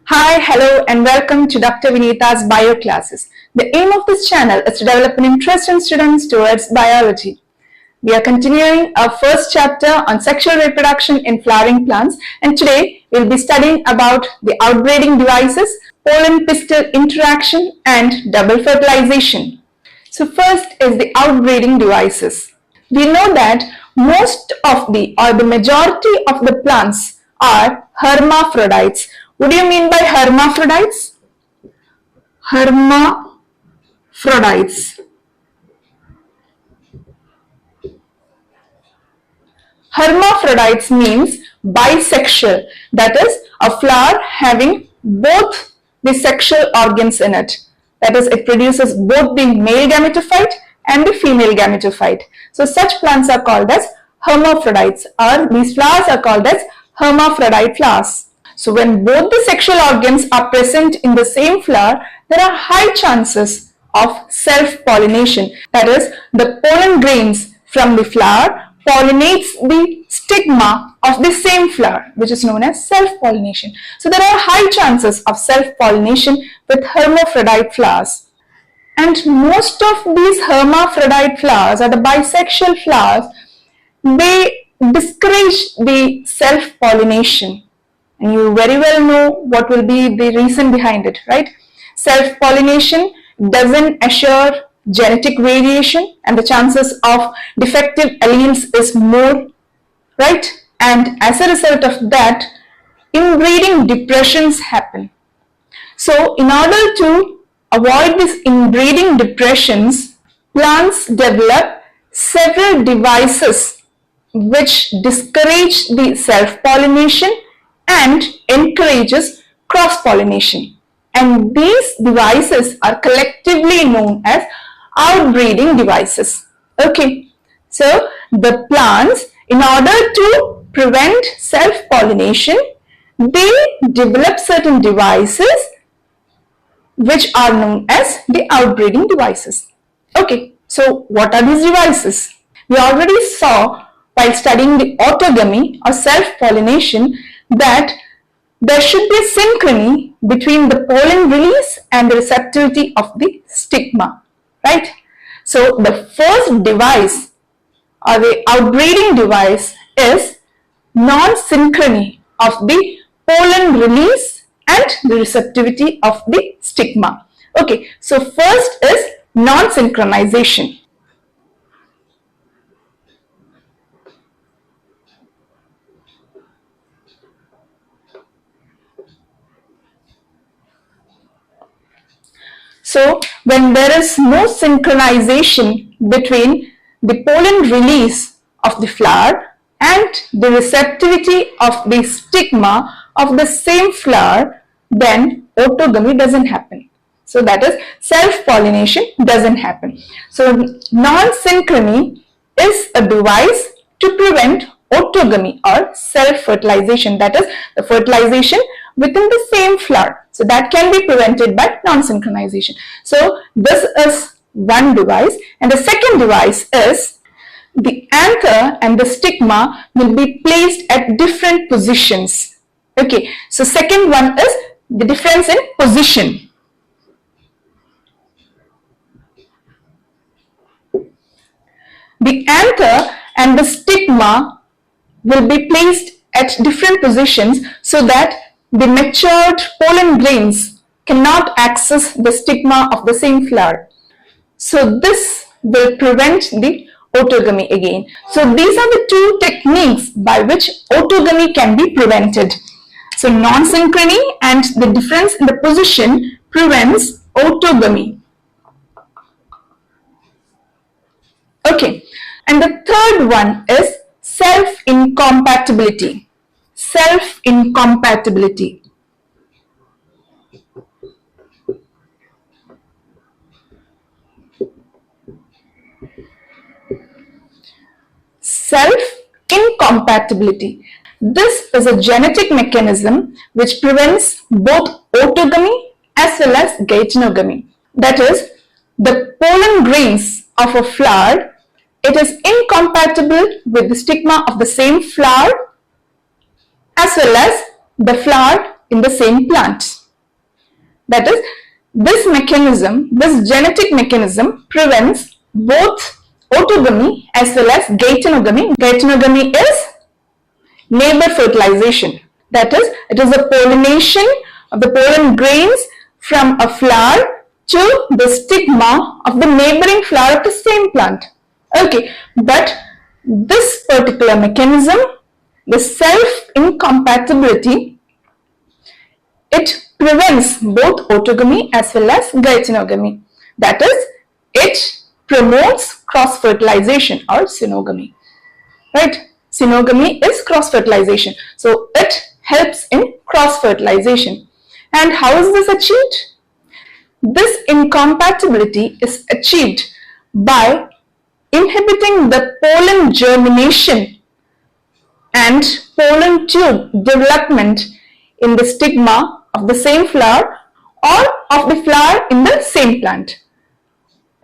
Hi, hello and welcome to Dr. Vinita's bio classes. The aim of this channel is to develop an interest in students towards biology. We are continuing our first chapter on sexual reproduction in flowering plants, and today we'll be studying about the outbreeding devices, pollen-pistil interaction and double fertilization. So first is the outbreeding devices. We know that most of the majority of the plants are hermaphrodites. What do you mean by hermaphrodites? Hermaphrodites. Hermaphrodites means bisexual, that is a flower having both the sexual organs in it. That is, it produces both the male gametophyte and the female gametophyte. So such plants are called as hermaphrodites, or these flowers are called as hermaphrodite flowers. So when both the sexual organs are present in the same flower, there are high chances of self-pollination. That is, the pollen grains from the flower pollinates the stigma of the same flower, which is known as self-pollination. So there are high chances of self-pollination with hermaphrodite flowers. And most of these hermaphrodite flowers, or the bisexual flowers, they discourage the self-pollination. And you very well know what will be the reason behind it, right? Self-pollination doesn't assure genetic variation and the chances of defective alleles is more, right? And as a result of that, inbreeding depressions happen. So in order to avoid these inbreeding depressions, plants develop several devices which discourage the self-pollination and encourages cross-pollination. And these devices are collectively known as outbreeding devices. Okay, so the plants, in order to prevent self-pollination, they develop certain devices which are known as the outbreeding devices. Okay, so what are these devices? We already saw while studying the autogamy or self-pollination that there should be a synchrony between the pollen release and the receptivity of the stigma, right? So the first device or the outbreeding device is non-synchrony of the pollen release and the receptivity of the stigma. Okay, so first is non-synchronization. So when there is no synchronization between the pollen release of the flower and the receptivity of the stigma of the same flower, then autogamy doesn't happen. So that is, self-pollination doesn't happen. So non-synchrony is a device to prevent autogamy or self-fertilization, that is the fertilization within the same flower. So that can be prevented by non-synchronization. So this is one device, and the second device is the anther and the stigma will be placed at different positions. Okay, so second one is the difference in position. The anther and the stigma will be placed at different positions so that the matured pollen grains cannot access the stigma of the same flower. So this will prevent the autogamy again. So these are the two techniques by which autogamy can be prevented. So non-synchrony and the difference in the position prevents autogamy. Okay, and the third one is self-incompatibility. Self-incompatibility. Self-incompatibility. This is a genetic mechanism which prevents both autogamy as well as geitonogamy. That is, the pollen grains of a flower, it is incompatible with the stigma of the same flower as well as the flower in the same plant. That is, this mechanism, this genetic mechanism prevents both autogamy as well as geitonogamy. Geitonogamy is neighbor fertilization. That is, it is a pollination of the pollen grains from a flower to the stigma of the neighboring flower of the same plant. Okay, but this particular mechanism, the self-incompatibility, it prevents both autogamy as well as geitonogamy. That is, it promotes cross-fertilization or synogamy. Right? Synogamy is cross-fertilization. So, it helps in cross-fertilization. And how is this achieved? This incompatibility is achieved by inhibiting the pollen germination and pollen tube development in the stigma of the same flower or of the flower in the same plant.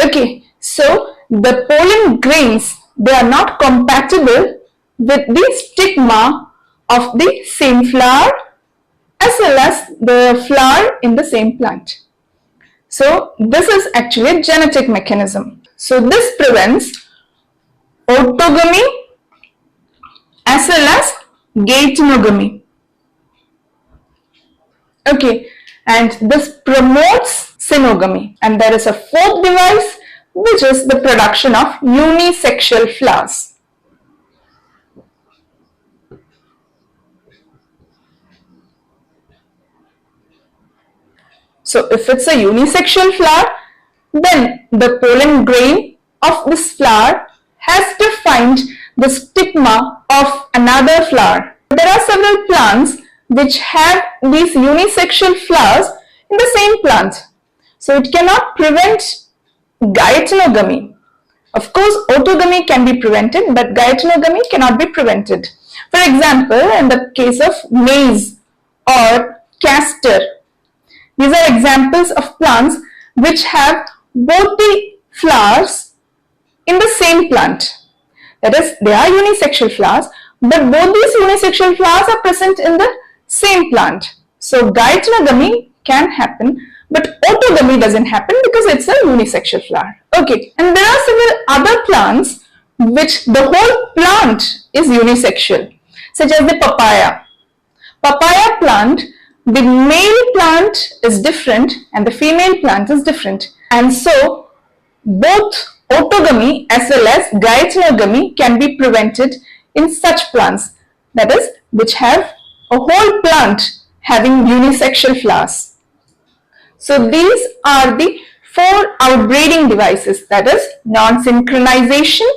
Okay, so the pollen grains, they are not compatible with the stigma of the same flower as well as the flower in the same plant. So this is actually a genetic mechanism. So this prevents autogamy as well as geitonogamy. Okay, and this promotes synogamy. And there is a fourth device, which is the production of unisexual flowers. So if it's a unisexual flower, then the pollen grain of this flower has to find the stigma of another flower. There are several plants which have these unisexual flowers in the same plant. So it cannot prevent geitonogamy. Of course, autogamy can be prevented, but geitonogamy cannot be prevented. For example, in the case of maize or castor, these are examples of plants which have both the flowers in the same plant. That is, they are unisexual flowers, but both these unisexual flowers are present in the same plant. So geitonogamy can happen, but autogamy doesn't happen because it's a unisexual flower. Okay, and there are several other plants which the whole plant is unisexual, such as the papaya. Papaya plant, the male plant is different and the female plant is different. And so both autogamy as well as geitonogamy can be prevented in such plants, that is, which have a whole plant having unisexual flowers. So these are the 4 outbreeding devices, that is, non-synchronization,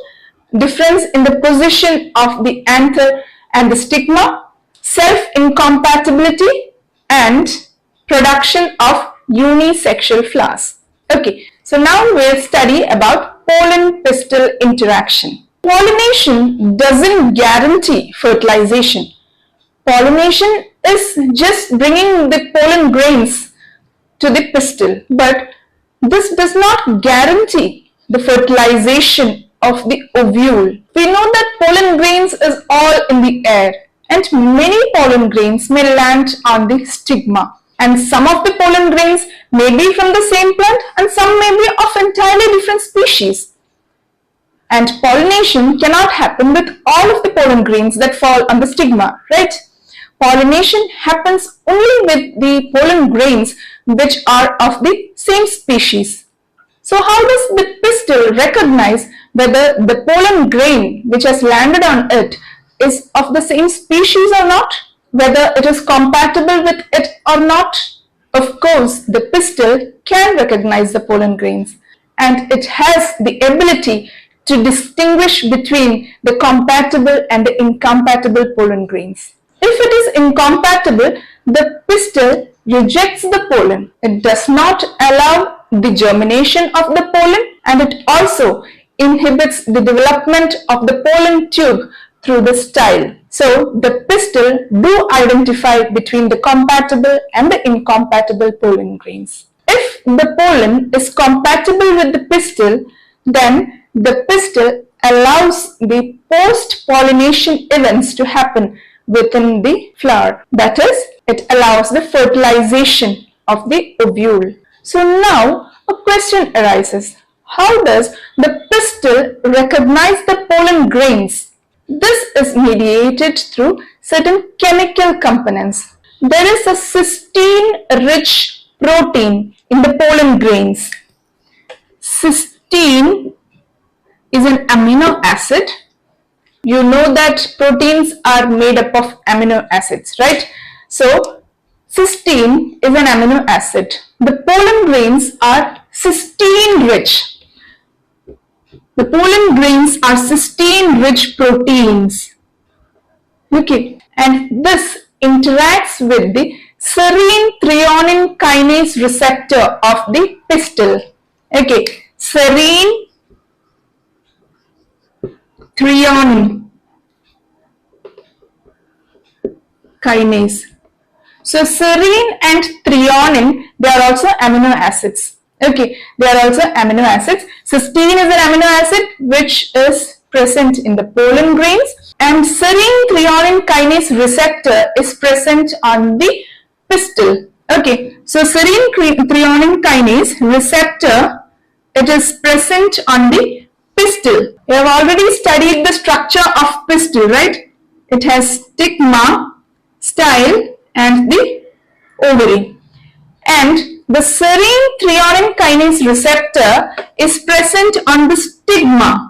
difference in the position of the anther and the stigma, self-incompatibility, and production of unisexual flowers. Okay, so now we'll study about pollen-pistil interaction. Pollination doesn't guarantee fertilization. Pollination is just bringing the pollen grains to the pistil, but this does not guarantee the fertilization of the ovule. We know that pollen grains is all in the air, and many pollen grains may land on the stigma. And some of the pollen grains may be from the same plant and some may be of entirely different species. And pollination cannot happen with all of the pollen grains that fall on the stigma, right? Pollination happens only with the pollen grains which are of the same species. So how does the pistil recognize whether the pollen grain which has landed on it is of the same species or not? Whether it is compatible with it or not? Of course, the pistil can recognize the pollen grains and it has the ability to distinguish between the compatible and the incompatible pollen grains. If it is incompatible, the pistil rejects the pollen. It does not allow the germination of the pollen and it also inhibits the development of the pollen tube through the style. So the pistil do identify between the compatible and the incompatible pollen grains. If the pollen is compatible with the pistil, then the pistil allows the post-pollination events to happen within the flower. That is, it allows the fertilization of the ovule. So now a question arises. How does the pistil recognize the pollen grains? This is mediated through certain chemical components. There is a cysteine-rich protein in the pollen grains. Cysteine is an amino acid. You know that proteins are made up of amino acids, right? So, cysteine is an amino acid. The pollen grains are cysteine-rich. The pollen grains are cysteine-rich proteins. Okay, and this interacts with the serine threonine kinase receptor of the pistil. Okay, serine threonine kinase. So serine and threonine, they are also amino acids. Okay, they are also amino acids. Cysteine is an amino acid which is present in the pollen grains, and serine threonine kinase receptor is present on the pistil. Okay, so serine threonine kinase receptor, it is present on the pistil. We have already studied the structure of pistil, right? It has stigma, style, and the ovary. And the serine threonine kinase receptor is present on the stigma.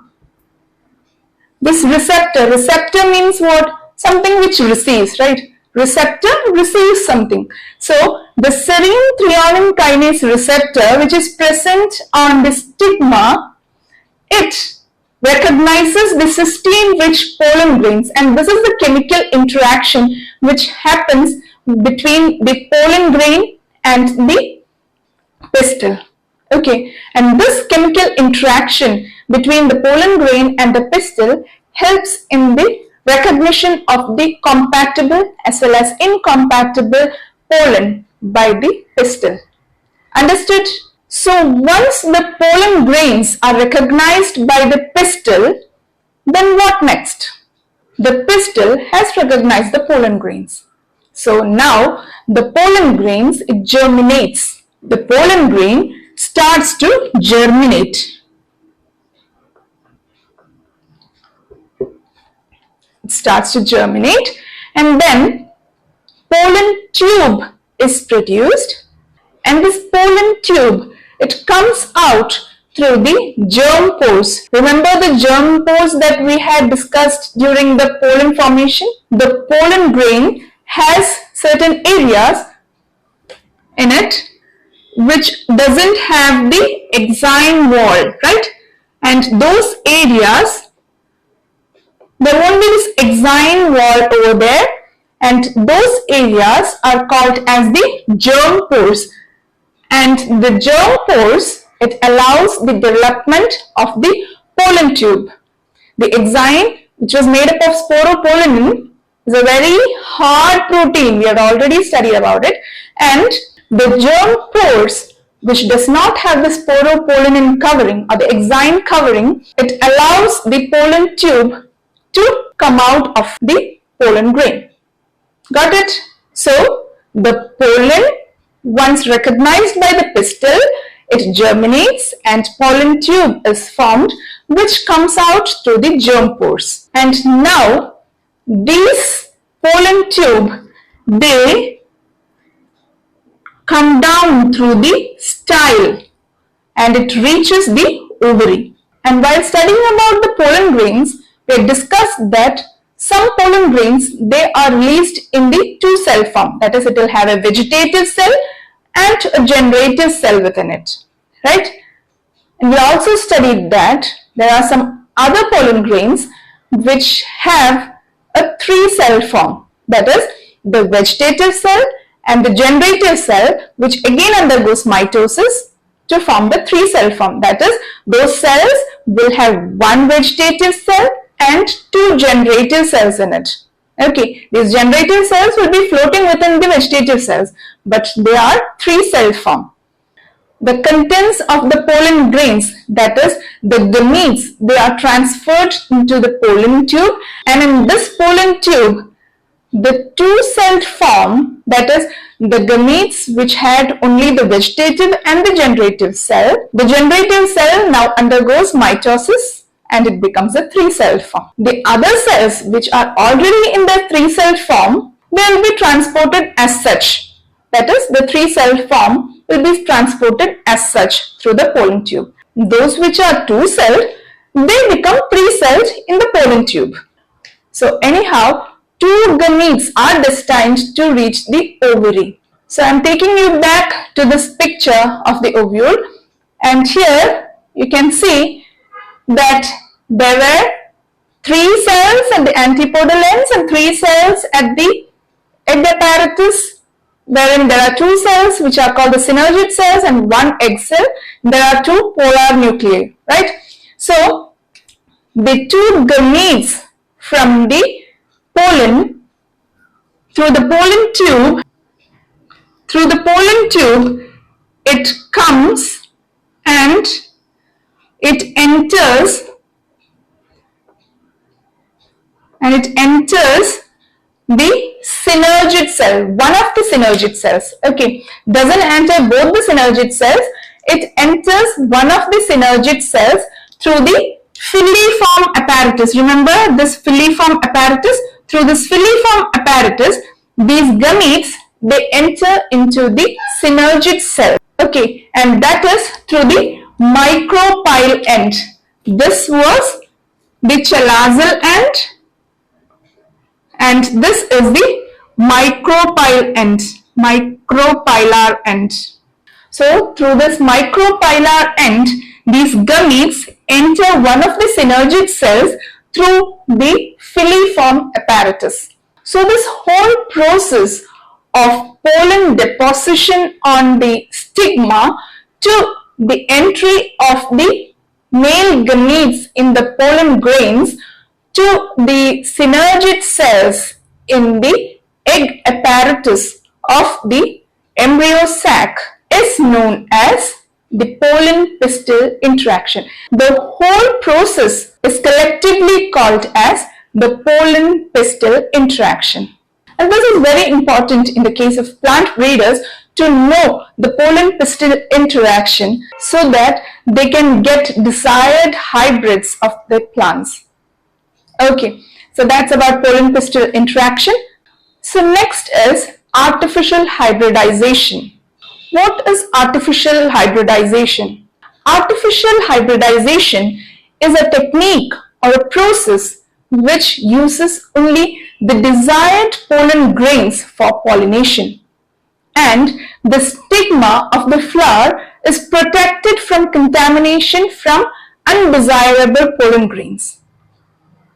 This receptor means what? Something which receives, right? Receptor receives something. So the serine threonine kinase receptor, which is present on the stigma, it recognizes the cysteine-rich pollen grains, and this is the chemical interaction which happens between the pollen grain and the pistil. Okay, and this chemical interaction between the pollen grain and the pistil helps in the recognition of the compatible as well as incompatible pollen by the pistil. Understood? So once the pollen grains are recognized by the pistil, then what next? The pistil has recognized the pollen grains. So now the pollen grains, it germinates. The pollen grain starts to germinate. It starts to germinate, and then pollen tube is produced, and this pollen tube, it comes out through the germ pores. Remember the germ pores that we had discussed during the pollen formation? The pollen grain has certain areas in it which doesn't have the exine wall, right? And those areas, there won't be this exine wall over there, and those areas are called as the germ pores. And the germ pores, it allows the development of the pollen tube. The exine, which was made up of sporopollenin, is a very hard protein. We had already studied about it. And the germ pores, which does not have the sporopollenin covering or the exine covering, it allows the pollen tube to come out of the pollen grain. Got it? So the pollen, once recognized by the pistil, it germinates and pollen tube is formed, which comes out through the germ pores. And now these pollen tube, they come down through the style and it reaches the ovary. And while studying about the pollen grains, we discussed that some pollen grains, they are released in the two-cell form. That is, it will have a vegetative cell and a generative cell within it, right? And we also studied that there are some other pollen grains which have a three-cell form. That is, the vegetative cell and the generative cell, which again undergoes mitosis to form the three-cell form. That is, those cells will have one vegetative cell and two generative cells in it. Okay, these generative cells will be floating within the vegetative cells, but they are three-cell form. The contents of the pollen grains, that is the gametes, they are transferred into the pollen tube, and in this pollen tube, the two-celled form, that is the gametes which had only the vegetative and the generative cell. The generative cell now undergoes mitosis and it becomes a 3-cell form. The other cells which are already in the 3-cell form, they will be transported as such. That is, the 3-cell form will be transported as such through the pollen tube. Those which are 2-celled, they become 3-celled in the pollen tube. So anyhow, 2 gametes are destined to reach the ovary. So I am taking you back to this picture of the ovule, and here you can see that there were 3 cells at the antipodal ends and 3 cells at the egg apparatus, wherein there are 2 cells which are called the synergid cells and 1 egg cell. There are 2 polar nuclei, right? So the 2 gametes from the pollen through the pollen tube, it comes and it enters the synergid cell, one of the synergid cells. Okay, doesn't enter both the synergid cells, it enters one of the synergid cells through the filiform apparatus. Remember this filiform apparatus? Through this filiform apparatus, these gametes, they enter into the synergid cell. Okay, and that is through the micropyle end. This was the chalazal end, and this is the micropyle end, micropylar end. So through this micropylar end, these gametes enter one of the synergid cells through the filiform apparatus. So this whole process of pollen deposition on the stigma to the entry of the male gametes in the pollen grains to the synergid cells in the egg apparatus of the embryo sac is known as the pollen-pistil interaction. The whole process is collectively called as the pollen-pistil interaction. And this is very important in the case of plant breeders to know the pollen-pistil interaction so that they can get desired hybrids of the plants. Okay, so that's about pollen-pistil interaction. So next is artificial hybridization. What is artificial hybridization? Artificial hybridization is a technique or a process which uses only the desired pollen grains for pollination, and the stigma of the flower is protected from contamination from undesirable pollen grains.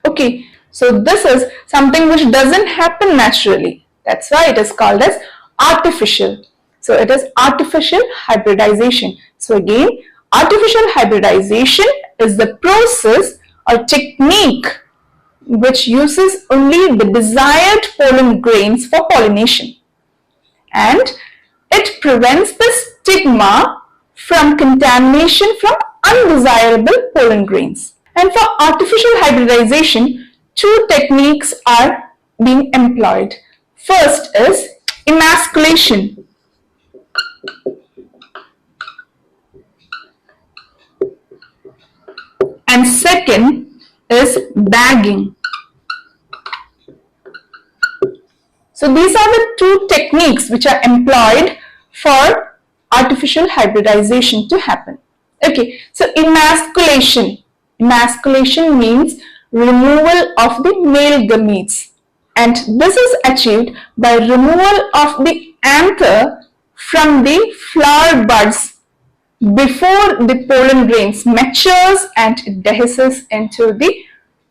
Okay, so this is something which doesn't happen naturally. That's why it is called as artificial. So it is artificial hybridization. So again, artificial hybridization is the process or technique which uses only the desired pollen grains for pollination, and it prevents the stigma from contamination from undesirable pollen grains. And for artificial hybridization, 2 techniques are being employed. First is emasculation. And second is bagging. So these are the 2 techniques which are employed for artificial hybridization to happen. Okay, so emasculation. Emasculation means removal of the male gametes, and this is achieved by removal of the anther from the flower buds before the pollen grains matures and it dehisces into the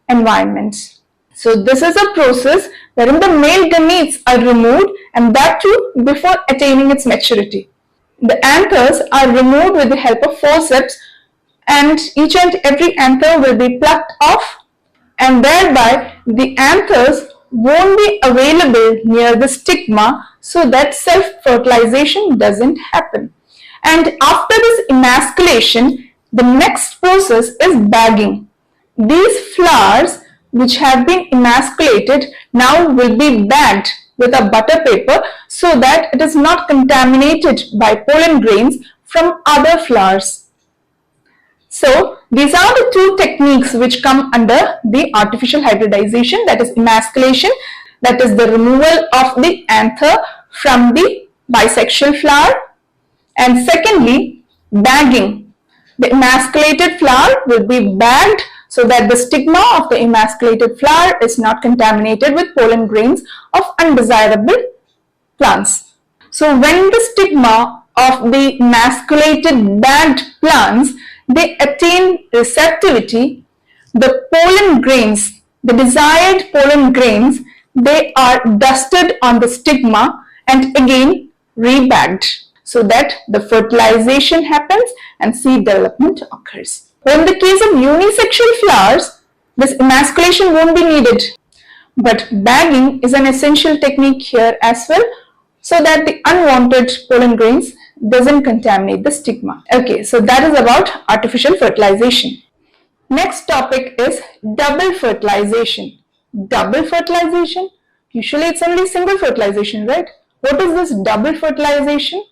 environment. So this is a process wherein the male gametes are removed, and that too before attaining its maturity. The anthers are removed with the help of forceps, and each and every anther will be plucked off, and thereby the anthers won't be available near the stigma so that self-fertilization doesn't happen. And after this emasculation, the next process is bagging. These flowers which have been emasculated now will be bagged with a butter paper so that it is not contaminated by pollen grains from other flowers. So these are the two techniques which come under the artificial hybridization, that is emasculation, that is the removal of the anther from the bisexual flower, and secondly, bagging. The emasculated flower will be bagged so that the stigma of the emasculated flower is not contaminated with pollen grains of undesirable plants. So when the stigma of the emasculated bagged plants, they attain receptivity, the pollen grains, the desired pollen grains, they are dusted on the stigma and again rebagged so that the fertilization happens and seed development occurs. But in the case of unisexual flowers, this emasculation won't be needed. But bagging is an essential technique here as well, so that the unwanted pollen grains doesn't contaminate the stigma. Okay, so that is about artificial fertilization. Next topic is double fertilization. Double fertilization? Usually it's only single fertilization, right? What is this double fertilization?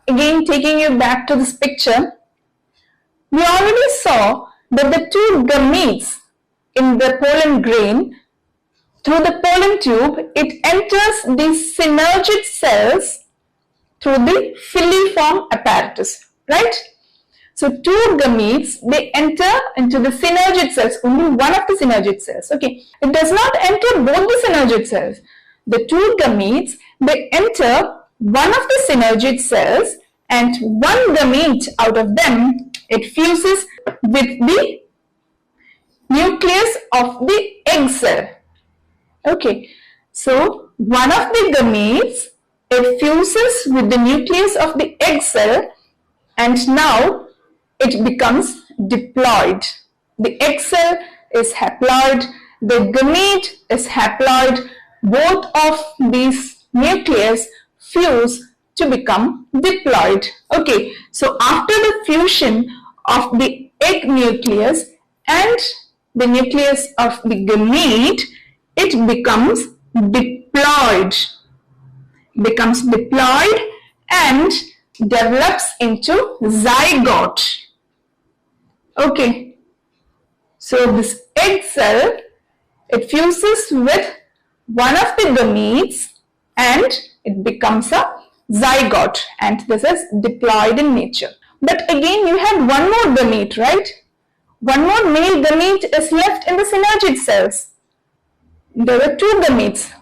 Again, taking you back to this picture, we already saw that the two gametes in the pollen grain, through the pollen tube, it enters the synergid cells through the filiform apparatus, right? So two gametes, they enter into the synergid cells, only one of the synergid cells, okay? It does not enter both the synergid cells. The two gametes, they enter one of the synergid cells, and one gamete out of them, it fuses with the nucleus of the egg cell. Okay, so one of the gametes, it fuses with the nucleus of the egg cell, and now it becomes diploid. The egg cell is haploid, the gamete is haploid. Both of these nucleus fuse to become diploid. Okay, so after the fusion of the egg nucleus and the nucleus of the gamete, it becomes diploid. And develops into zygote. Okay, so this egg cell, it fuses with one of the gametes and it becomes a zygote, and this is diploid in nature. But again, you have one more gamete, right? One more male gamete is left in the synergid cells. There were two gametes.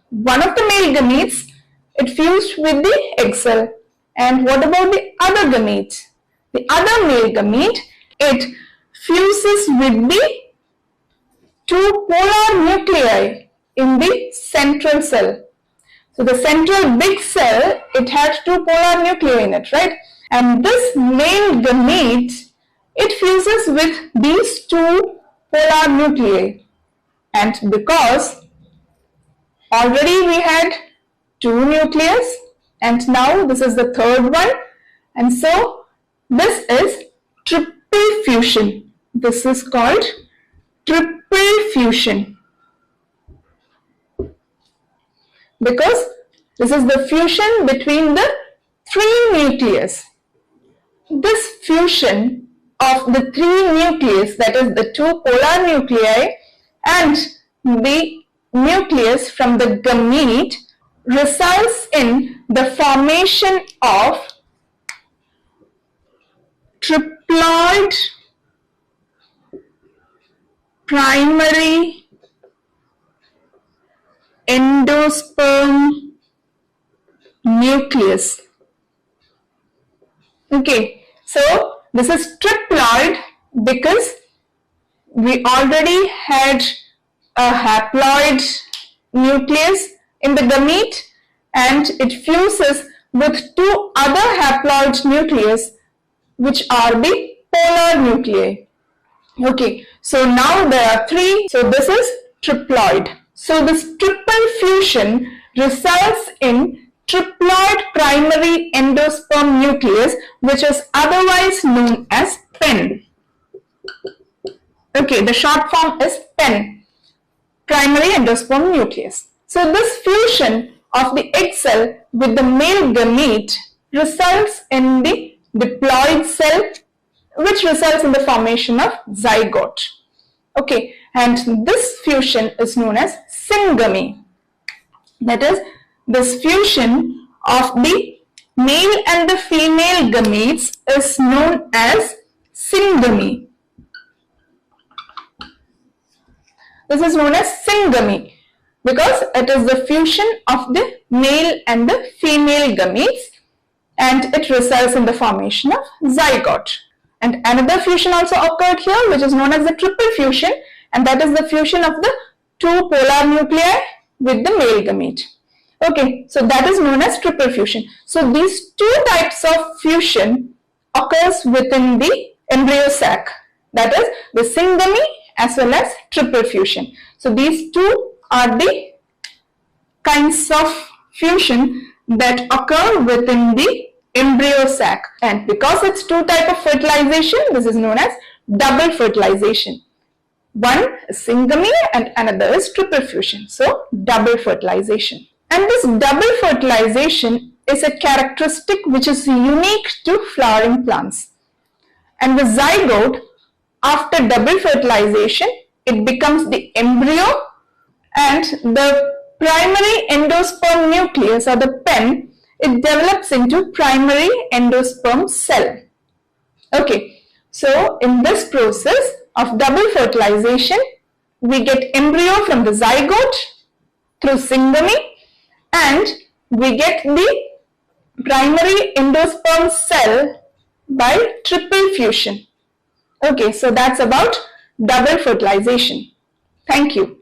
One of the male gametes, it fused with the egg cell. And what about the other gamete? The other male gamete, it fuses with the two polar nuclei in the central cell. So the central big cell, it had two polar nuclei in it, right? And this male gamete, it fuses with these two polar nuclei. And because already we had two nucleus, and now this is the third one, and so this is triple fusion. This is called triple fusion, because this is the fusion between the three nucleus. This fusion of the three nucleus, that is the two polar nuclei and the nucleus from the gamete, results in the formation of triploid primary endosperm nucleus. Okay, so this is triploid because we already had a haploid nucleus in the gamete and it fuses with two other haploid nucleus which are the polar nuclei. Okay, so now there are three, so this is triploid. So this triple fusion results in triploid primary endosperm nucleus, which is otherwise known as PEN. Okay, the short form is PEN, primary endosperm nucleus. So this fusion of the egg cell with the male gamete results in the diploid cell, which results in the formation of zygote. Okay, and this fusion is known as syngamy. That is, this fusion of the male and the female gametes is known as syngamy. This is known as syngamy because it is the fusion of the male and the female gametes, and it results in the formation of zygote. And another fusion also occurred here, which is known as the triple fusion, and that is the fusion of the two polar nuclei with the male gamete. Okay, so that is known as triple fusion. So these two types of fusion occurs within the embryo sac, that is the syngamy as well as triple fusion. So these two are the kinds of fusion that occur within the embryo sac, and because it's two types of fertilization, this is known as double fertilization. One is syngamy and another is triple fusion. So double fertilization. And this double fertilization is a characteristic which is unique to flowering plants. And the zygote, after double fertilization, it becomes the embryo, and the primary endosperm nucleus or the pen, it develops into primary endosperm cell. Okay, so in this process of double fertilization, we get embryo from the zygote through syngamy, and we get the primary endosperm cell by triple fusion. Okay, so that's about double fertilization. Thank you.